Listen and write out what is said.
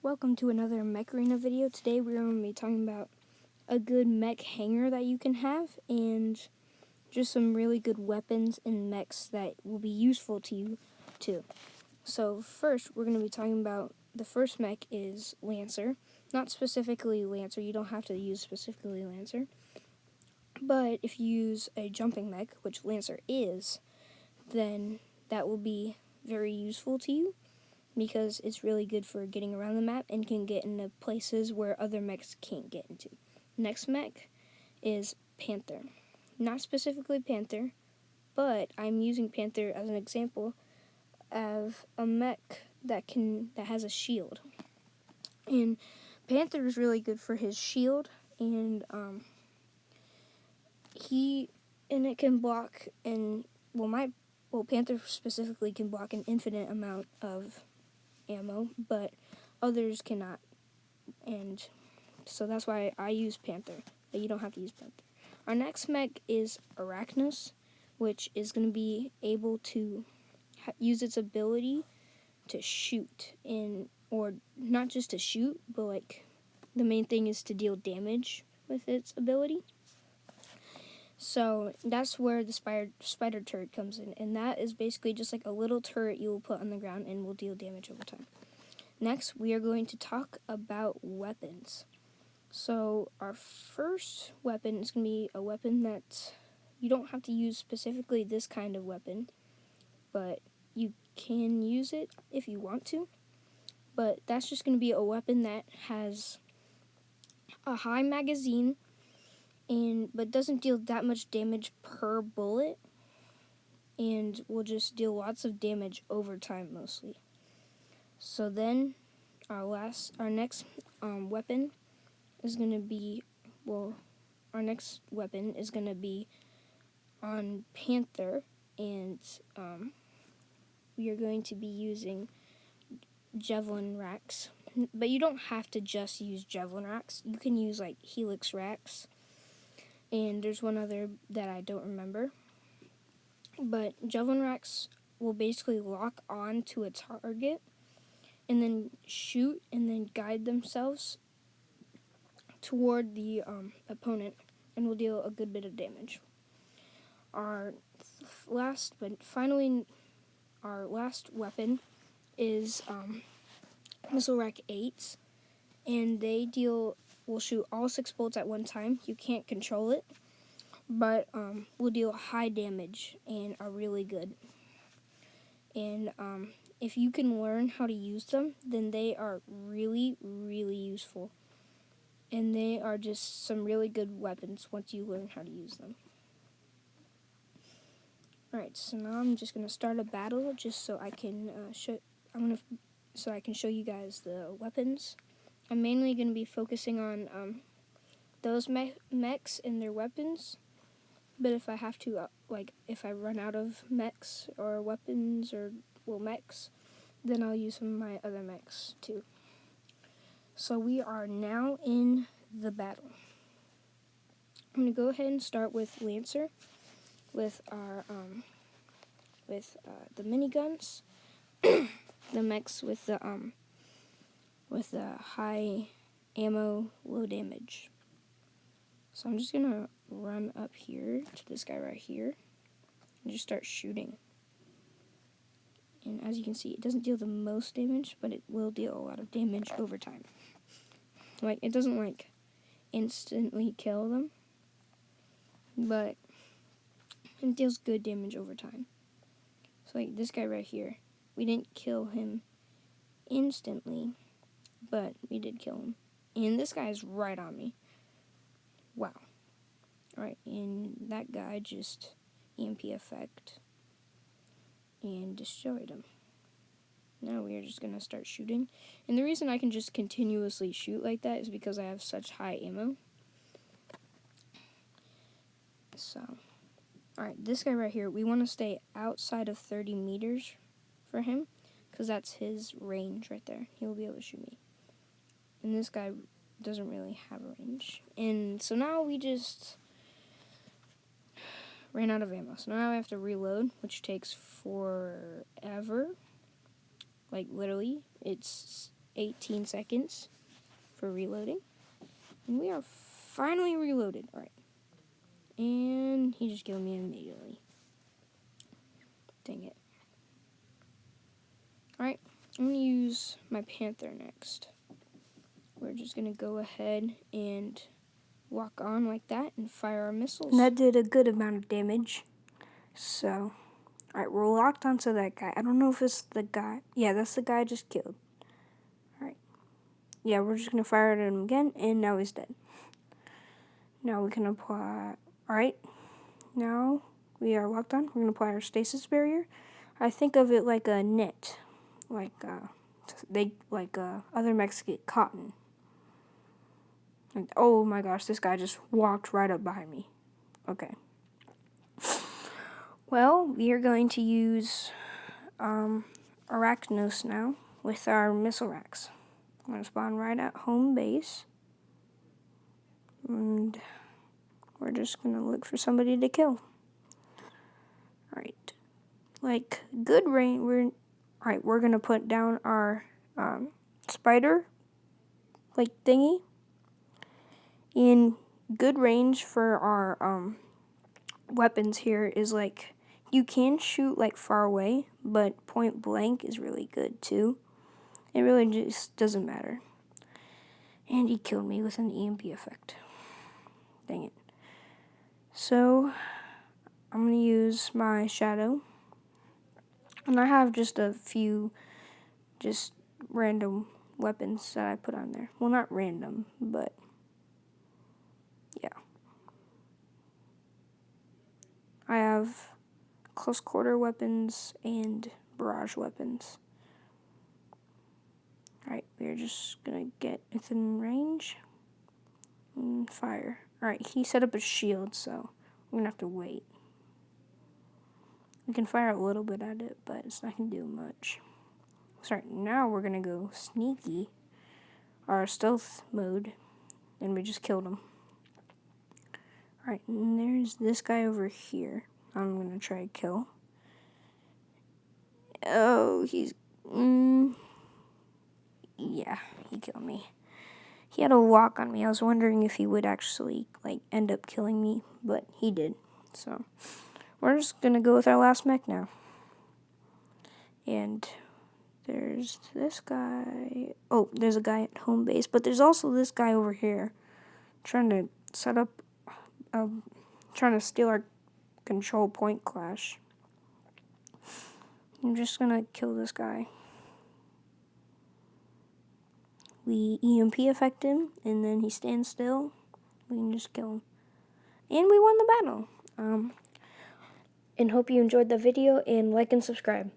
welcome to another Mech Arena video. Today we're going to be talking about a good mech hangar that you can have and just some really good weapons and mechs that will be useful to you too. So first we're going to be talking about the first mech is Lancer. Not specifically Lancer, you don't have to use specifically Lancer. But if you use a jumping mech, which Lancer is, then that will be very useful to you, because it's really good for getting around the map and can get into places where other mechs can't get into. Next mech is Panther. Not specifically Panther, but I'm using Panther as an example of a mech that has a shield. And Panther is really good for his shield, and it can block Panther specifically can block an infinite amount of ammo, but others cannot, and so that's why I use Panther, but you don't have to use Panther. Our next mech is Arachnos, which is going to be able to use its ability to shoot, or not just to shoot, but like the main thing is to deal damage with its ability. So that's where the spider turret comes in, and that is basically just like a little turret you will put on the ground and will deal damage over time. Next, we are going to talk about weapons. So our first weapon is going to be a weapon that you don't have to use specifically this kind of weapon, but you can use it if you want to. But that's just going to be a weapon that has a high magazine, but doesn't deal that much damage per bullet, and will just deal lots of damage over time mostly. So then our next weapon is going to be, on Panther, and we are going to be using javelin racks. But you don't have to just use javelin racks. You can use like helix racks, and there's one other that I don't remember. But javelin racks will basically lock on to a target and then shoot and then guide themselves toward the opponent, and will deal a good bit of damage. Our last weapon is Missile Rack 8s, and they will shoot all 6 bullets at one time. You can't control it, but will deal high damage and are really good. And if you can learn how to use them, then they are really, really useful. And they are just some really good weapons once you learn how to use them. Alright, so now I'm just gonna start a battle just so I can show you guys the weapons. I'm mainly gonna be focusing on those mechs and their weapons. But if I have to, if I run out of mechs or weapons or mechs, then I'll use some of my other mechs too. So we are now in the battle. I'm gonna go ahead and start with Lancer, with our the miniguns, the mechs with the high ammo, low damage. So I'm just gonna run up here to this guy right here and just start shooting. And as you can see, it doesn't deal the most damage, but it will deal a lot of damage over time. Like, it doesn't instantly kill them, but it deals good damage over time. So like this guy right here, we didn't kill him instantly, but we did kill him. And this guy is right on me. Wow. Alright, and that guy just EMP effect and destroyed him. Now we are just going to start shooting. And the reason I can just continuously shoot like that is because I have such high ammo. So, alright, this guy right here, we want to stay outside of 30 meters for him, because that's his range right there. He'll be able to shoot me. And this guy doesn't really have a range. And so now we just ran out of ammo. So now I have to reload, which takes forever. Like, literally, 18 seconds for reloading. And we are finally reloaded. Alright. And he just killed me immediately. Dang it. Alright, I'm going to use my Panther next. We're just going to go ahead and walk on like that and fire our missiles. And that did a good amount of damage. So, alright, we're locked onto that guy. I don't know if it's the guy. Yeah, that's the guy I just killed. Alright. Yeah, we're just going to fire at him again, and now he's dead. Now we can apply... Alright. Now we are locked on. We're going to apply our stasis barrier. I think of it like a net. Like, other mechs get caught in. And, oh my gosh, this guy just walked right up behind me. Okay. Well, we are going to use Arachnos now with our missile racks. I'm going to spawn right at home base. And we're just going to look for somebody to kill. Alright. Like, good range. We're going to put down our spider, like, thingy. In good range for our weapons here is, like, you can shoot, like, far away, but point blank is really good, too. It really just doesn't matter. And he killed me with an EMP effect. Dang it. So, I'm going to use my shadow. And I have just a few just random weapons that I put on there. Well, not random, but yeah. I have close quarter weapons and barrage weapons. Alright, we're just going to get within range and fire. Alright, he set up a shield, so we're going to have to wait. We can fire a little bit at it, but it's not going to do much. So now we're going to go sneaky, our stealth mode, and we just killed him. Alright, and there's this guy over here. I'm going to try to kill. Oh, he's... yeah, he killed me. He had a lock on me. I was wondering if he would actually, like, end up killing me, but he did. So, we're just going to go with our last mech now. And there's this guy. Oh, there's a guy at home base, but there's also this guy over here trying to set up, trying to steal our control point clash. I'm just going to kill this guy. We EMP affect him, and then he stands still. We can just kill him. And we won the battle. And hope you enjoyed the video, and like and subscribe.